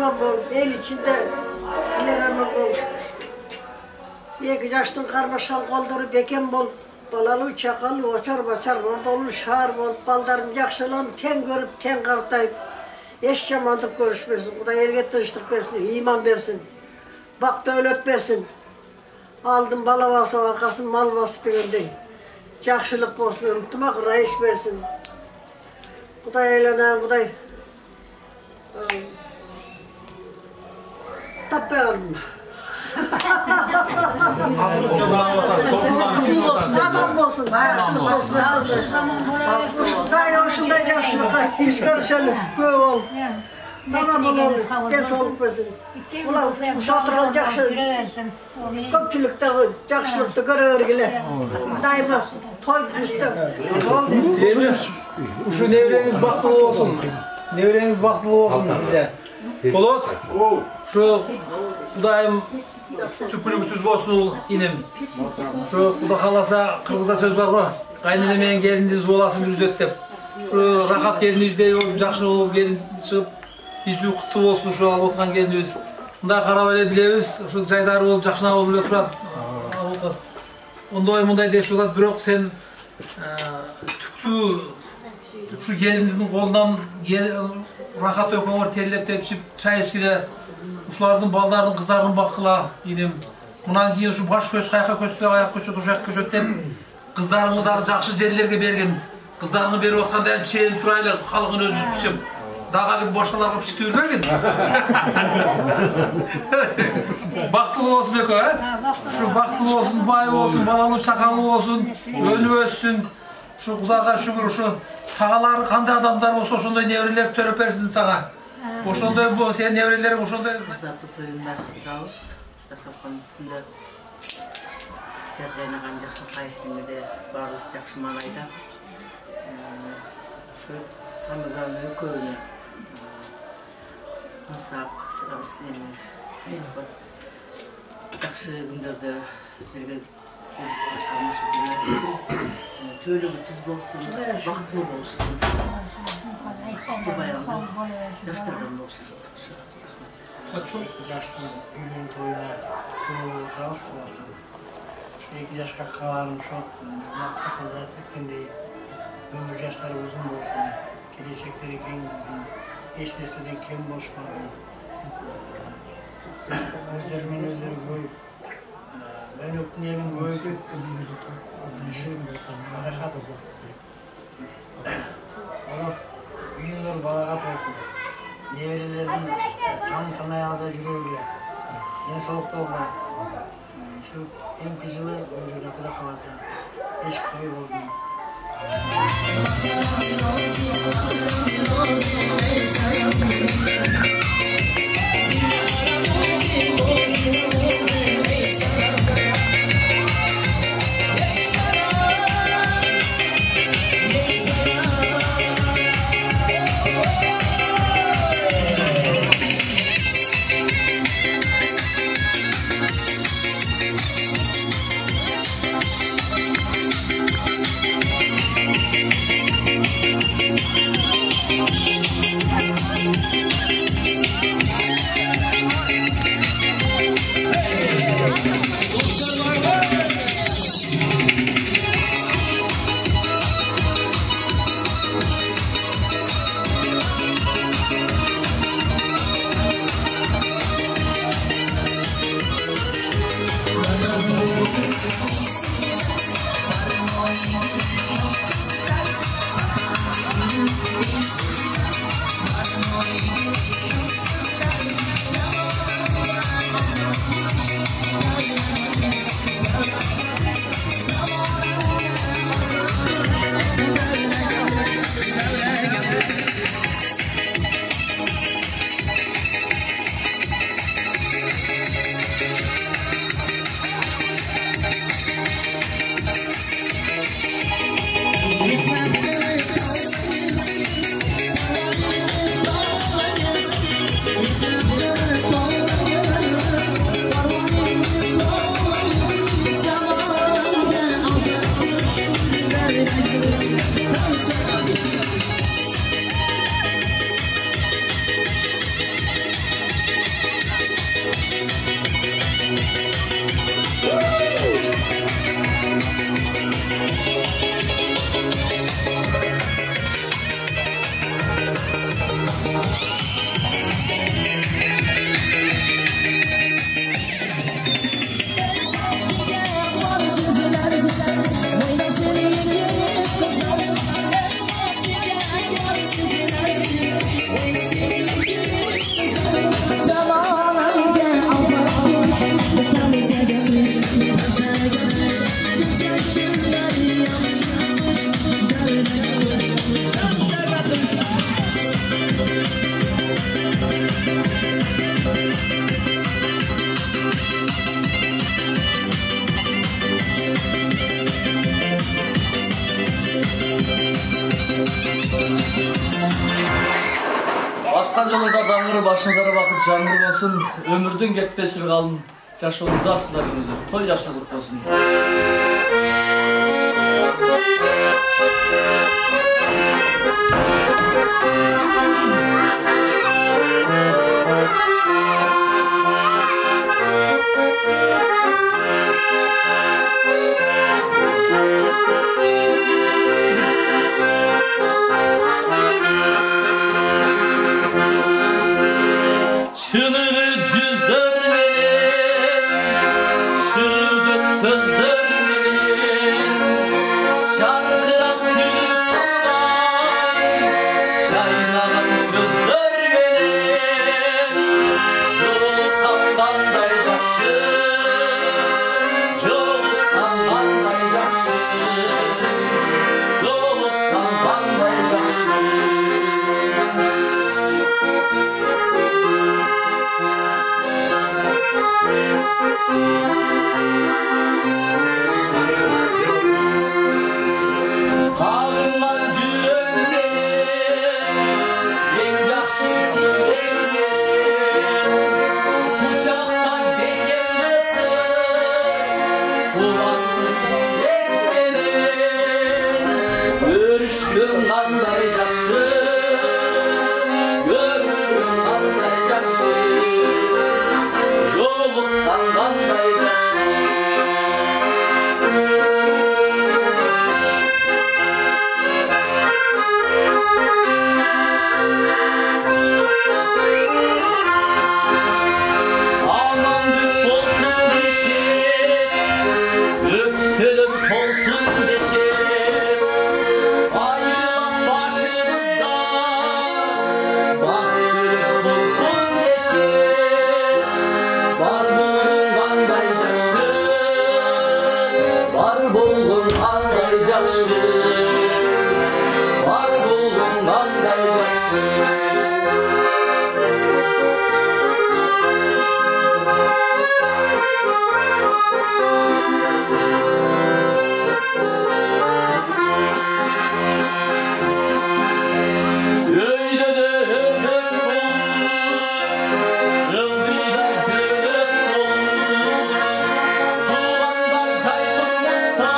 Amur bol, el içinde siler amur bol. Eki yaştın karmaşan kolları beken bol. Balalı, çakalı, oçar, baçar, ordolu, şahar bol. Baldarın yakşılığını ten görüp, ten kartayıp. Eş yamandık görüşmesin. Bu da erge tırıştık versin, iman versin. Bak da öyle versin. Aldım bala bası, arkasını mal bası birindeyim. Yakşılık olsun, unutma kırayış versin. Bu da eğlenen, bu da... Tap beğendim. Zaman olsun, yakşılık olsun. Daha hoşunda yakşılık, hiç görüşelim, böyle ol. Tamam oğlum, des olup versin. Ulan uşatırın yakşılık, köpçülükte yakşılıkta görüyorgiler. Daima toy üstü. Şu nevreniz baktılı olsun. Nevreniz baktılı olsun bize. Bulut, şu Kudayım tüpünü tüz olsun inim. Şu Kuda kalasa Kırgızda söz var mı? Kaynenemeyen gelindiniz olasın bir üzettep. Şu rahat gelindinizde жақсы olup gelin çıkıp yüzlü kutlu olsun şu alıp otkan gelindiniz. Bunda karavele bilemiz, şu jaydары olup жақшына olup oturат. Onday munday deyiş olat, biroq sen tüklü şu gelindinin kolundan rahat öpüyor, terlep tepşip çay içkile uşlardın, baldarın, kızların bakıla idim. Bundan keyin şu baş köç, kayka köçse, ayak köçü, tuşak köçü dep kızlarını da жақсы жерлерге bergen. Kızlarını berip otqanda çeyin turaylar, halkın özü biçip. Dağalı boşkalarga biçip yürbergin. Baktılı olsun ökö, he? Şu baktılı olsun, bay olsun, balalı, sakalı olsun, önü össün. Şu Kudaga şükür, şu tağalar, kanday adamlar olsa oşonday nevreler töröp bersin sana. Oşonday bu, senin nevrelerin oşonday. Zatı toyunda kutlayız. Dasapkan üstünde jarjaynagan жақсы кайфымды барыбыз жақсы маанайда. Şu Samıgan ökönü Masap, Sırabısnemi жақсы күндерді бірге қалмашы білмесін. Töylüğü tüz bolsun, baqtılı bolsun. Bu bayramda yaşlardan bolsun. Çok yaşlı günün toyuna oturasın. Şu 2 yaşka kalarım çok. Sakızlar etkendeyi. Ömür yaşları uzun olsun. Gelecekleri keng olsun. Eş neseden keng boşmasın. Özlerimin özleri koyup. Ben öptüğünün koyup. Rahat olsun. Olup büyüğünler balagat olsun. Nevrilerin sana yağda yürüyorlar. En soğukta olma. Şu en kızılı böyle rakıda kalasa. Eş koyu olsun. Başınızlara bakın жаңғыр olsun, ömürdün ketpesir kalın, yaşınız akşılar günüzü, toy yaşlılık olsun. Çığlığı cüzlermenin, çığlık sözlermenin, şarkıran tüpler, çaynanan gözlermenin, çoğultandanday yakşı, çoğultandanday yakşı, çoğultandanday yakşı. Sağlıklar yüreklerin, en yakşı dileklerin, kucaktan gelmesin, kulaklı dileklerin, görüşüm qanday yakşı, görüşüm qanday yakşı, yoluqdan qanday yakşı. Anamdık olsun deşik, öksürüp olsun deşik, ayrılan başımızda, baktırıp olsun deşik, var bulun qanday yakşı, var bulun qanday yakşı, var bulun qanday yakşı. Öyle de hep olur, ılgıydan köyüp olur, tuğandan çay tutmuşta,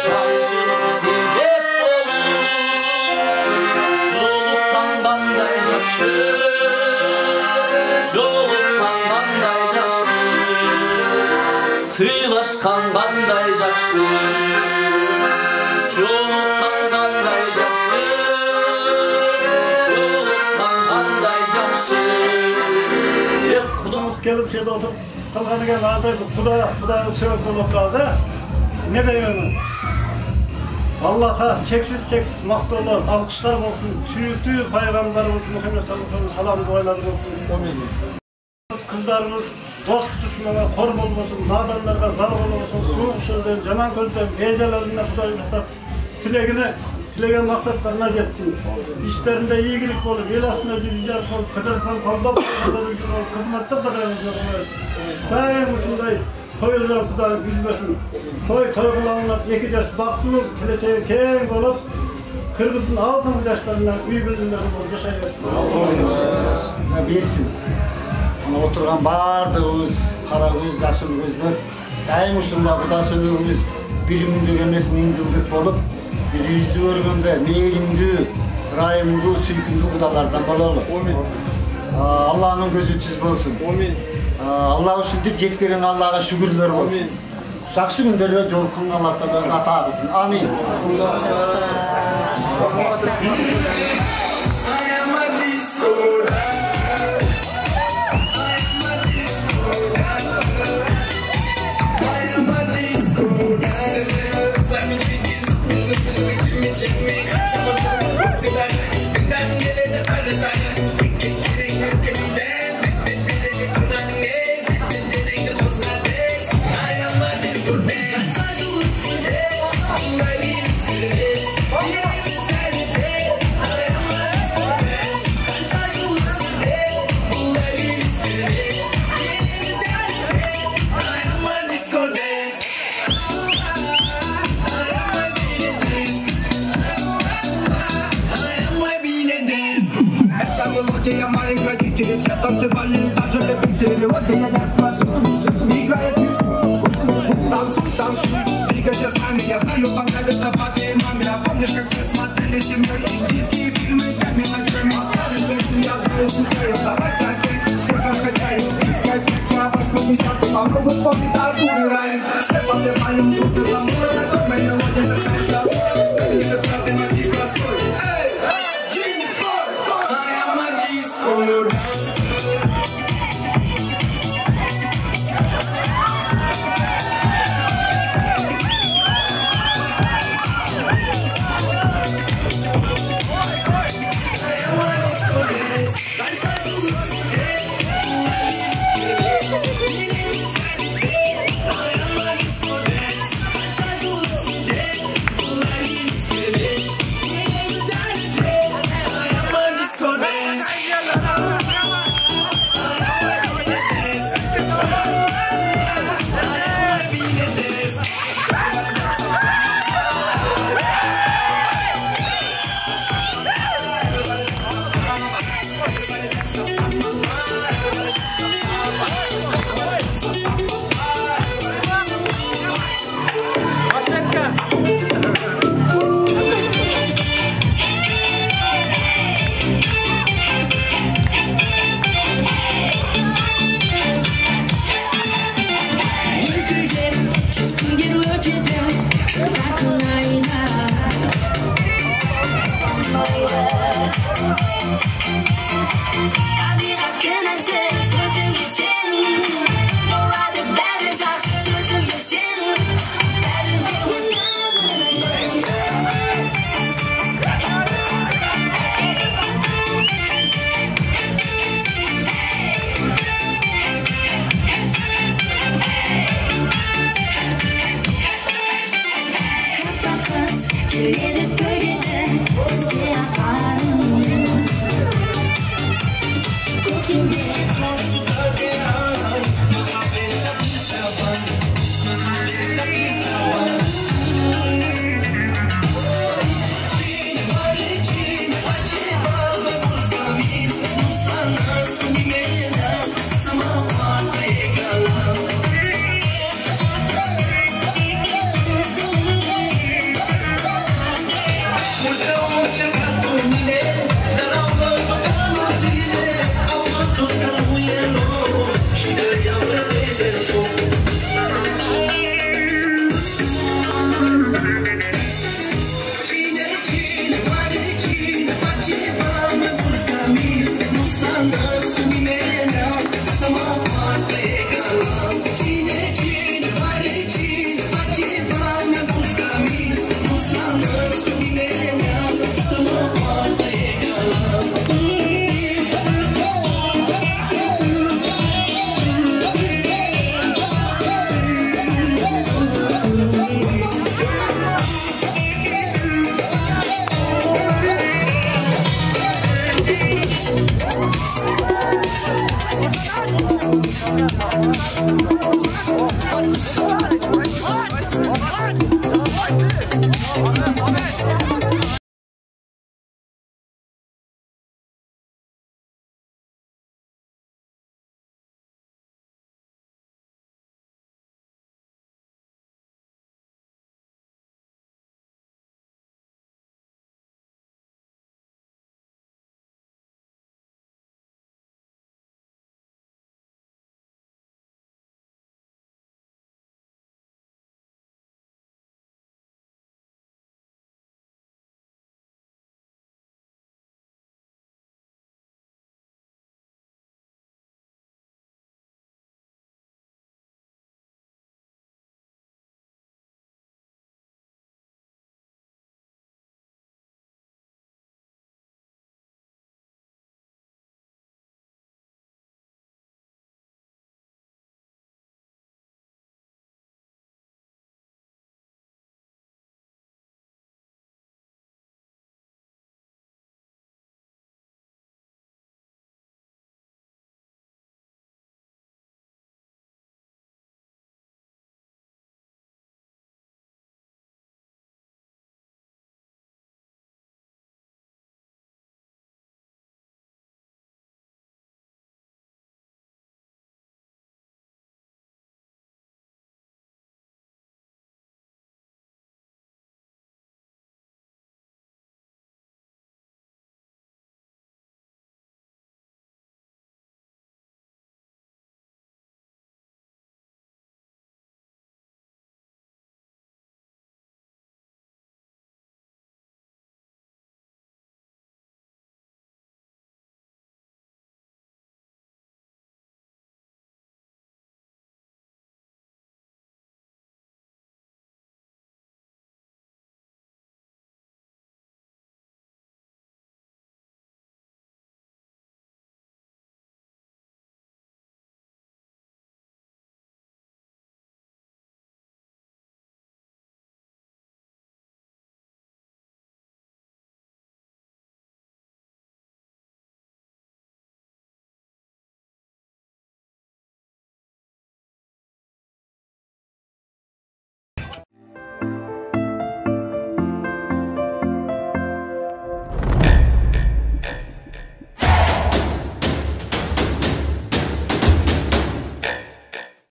çarşılık sevgep olur, çoluktan qanday yakşı, çoluktan qanday yakşı, sıylaşkan qanday yakşı, çoluktan qanday yakşı, çoluktan qanday yakşı. Kudumuz gelip şeyde oturup kalkanı gel ağdaydı. Kuda söylüp oturağız ha. Ne diyorsun? Allah'a çeksiz maqtovlar, alkışlar olsun. Sürekli paygamberimiz Muhammed sallallahu aleyhi ve sellem duaları olsun. Kızlarımız dost düşmana kor olmasın, nadanlarga zar olmasın, soğuk sözden, jaman közden, gecelerine Kuday'ın tilegen maksatlarına jetsin. İşlerinde iyilik olup, el aslında yüzücar olup, kıdırtan kolda kızmatta da daim usunday toylar Kuday'ın üzmesin. Toy kılanlar iki yaş baktığı kileceği keng olup, Kırgız'ın 6 yaşlarından üy bildirimleri olup yaşayırsın. Bersin. Oturgan bardığımız, kara göz, yaşıl gözler, daim uşunda Kuda sönüğümüz birimindük emes mincildik bolup, bir yüzlü örgünde, meylimdü, rahimdü, süykündü Kudalardan bolalı. Allah'ın gözü tüz bolsun. Allah üçün dip jetkerin Allah'a şükürler olsun. Жақсы күндерде жолкун Аллахтан ата кылсын. Амин. болит, даже любители, вот я не сосуд. Играет танцуй, танцуй, двигайся с нами, я знаю, понравится папе и маме. А помнишь, как все смотрели семьей индийские фильмы, камень на крем оставим, я знаю, скучаю, давай так, все как хотят, дискотека, 80-й, помогут вспомнить.